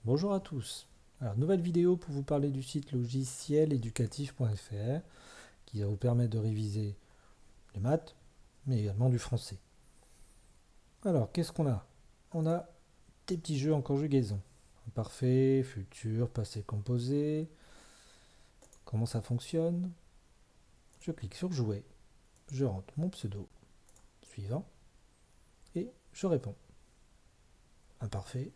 Bonjour à tous. Alors, nouvelle vidéo pour vous parler du site logiciel éducatif.fr qui va vous permettre de réviser les maths, mais également du français. Alors, qu'est-ce qu'on a? On a des petits jeux en conjugaison. Imparfait, futur, passé composé. Comment ça fonctionne? Je clique sur jouer, je rentre mon pseudo suivant et je réponds. Imparfait,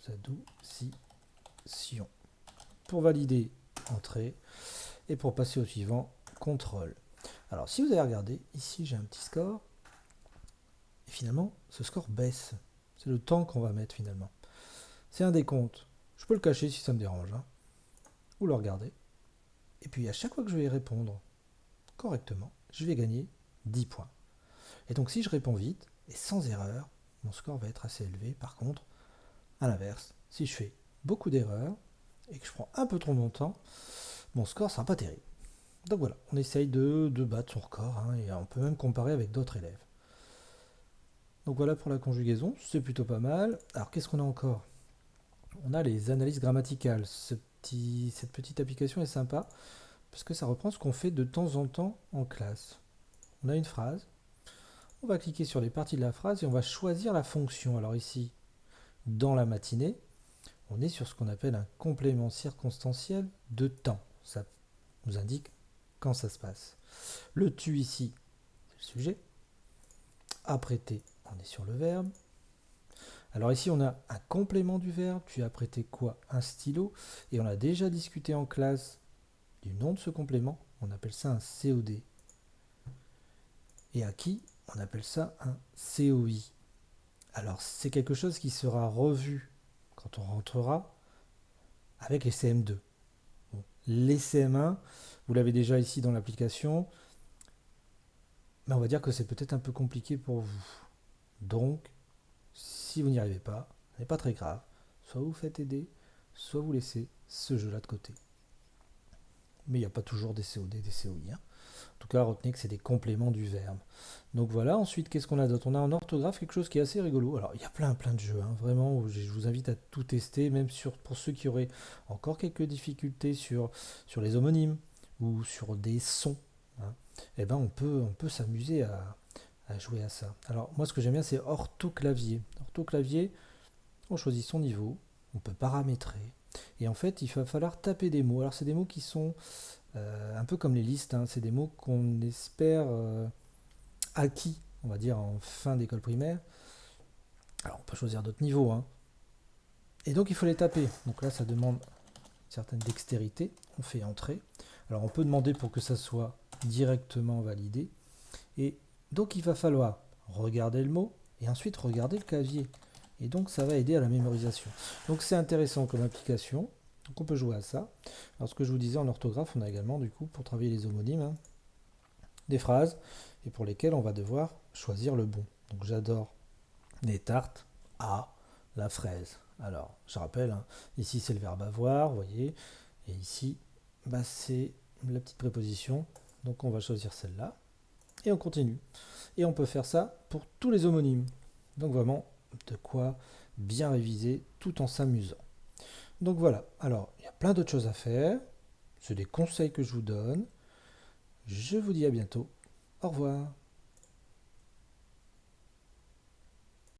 adoucition. Pour valider, entrée. Et pour passer au suivant, contrôle. Alors, si vous avez regardé, ici j'ai un petit score. Et finalement, ce score baisse. C'est le temps qu'on va mettre finalement. C'est un décompte. Je peux le cacher si ça me dérange. Ou le regarder. Et puis à chaque fois que je vais y répondre correctement, je vais gagner 10 points. Et donc si je réponds vite et sans erreur, mon score va être assez élevé. Par contre, à l'inverse, si je fais beaucoup d'erreurs et que je prends un peu trop mon temps, mon score ne sera pas terrible. Donc voilà, on essaye de battre son record et on peut même comparer avec d'autres élèves. Donc voilà pour la conjugaison, c'est plutôt pas mal. Alors qu'est-ce qu'on a encore? On a les analyses grammaticales. Cette petite application est sympa parce que ça reprend ce qu'on fait de temps en temps en classe. On a une phrase, on va cliquer sur les parties de la phrase et on va choisir la fonction. Alors ici, dans la matinée, on est sur ce qu'on appelle un complément circonstanciel de temps. Ça nous indique quand ça se passe. Le tu ici, c'est le sujet. Apprêter, on est sur le verbe. Alors ici, on a un complément du verbe. Tu as prêté quoi? Un stylo. Et on a déjà discuté en classe du nom de ce complément. On appelle ça un COD. Et acquis, on appelle ça un COI. Alors c'est quelque chose qui sera revu quand on rentrera avec les CM2. Bon. Les CM1, vous l'avez déjà ici dans l'application, mais on va dire que c'est peut-être un peu compliqué pour vous. Donc, si vous n'y arrivez pas, ce n'est pas très grave. Soit vous faites aider, soit vous laissez ce jeu-là de côté. Mais il n'y a pas toujours des COD, des COI. En tout cas, retenez que c'est des compléments du verbe. Donc voilà, ensuite, qu'est-ce qu'on a d'autre? On a en orthographe quelque chose qui est assez rigolo. Alors, il y a plein de jeux, vraiment, où je vous invite à tout tester, même pour ceux qui auraient encore quelques difficultés sur les homonymes ou sur des sons. Eh ben, on peut s'amuser à jouer à ça. Alors, moi, ce que j'aime bien, c'est orthoclavier. Orthoclavier, on choisit son niveau, on peut paramétrer, et en fait, il va falloir taper des mots. Alors, c'est des mots qui sont un peu comme les listes, c'est des mots qu'on espère acquis, on va dire, en fin d'école primaire. Alors, on peut choisir d'autres niveaux, et donc il faut les taper. Donc là, ça demande une certaine dextérité. On fait entrer. Alors, on peut demander pour que ça soit directement validé. Et donc, il va falloir regarder le mot et ensuite regarder le clavier. Et donc, ça va aider à la mémorisation. Donc, c'est intéressant comme application. Donc, on peut jouer à ça. Alors, ce que je vous disais en orthographe, on a également, du coup, pour travailler les homonymes, des phrases et pour lesquelles on va devoir choisir le bon. Donc, j'adore les tartes à la fraise. Alors, je rappelle, ici c'est le verbe avoir, vous voyez, et ici, c'est la petite préposition. Donc, on va choisir celle-là et on continue. Et on peut faire ça pour tous les homonymes. Donc, vraiment, de quoi bien réviser tout en s'amusant. Donc voilà, alors il y a plein d'autres choses à faire. C'est des conseils que je vous donne. Je vous dis à bientôt. Au revoir.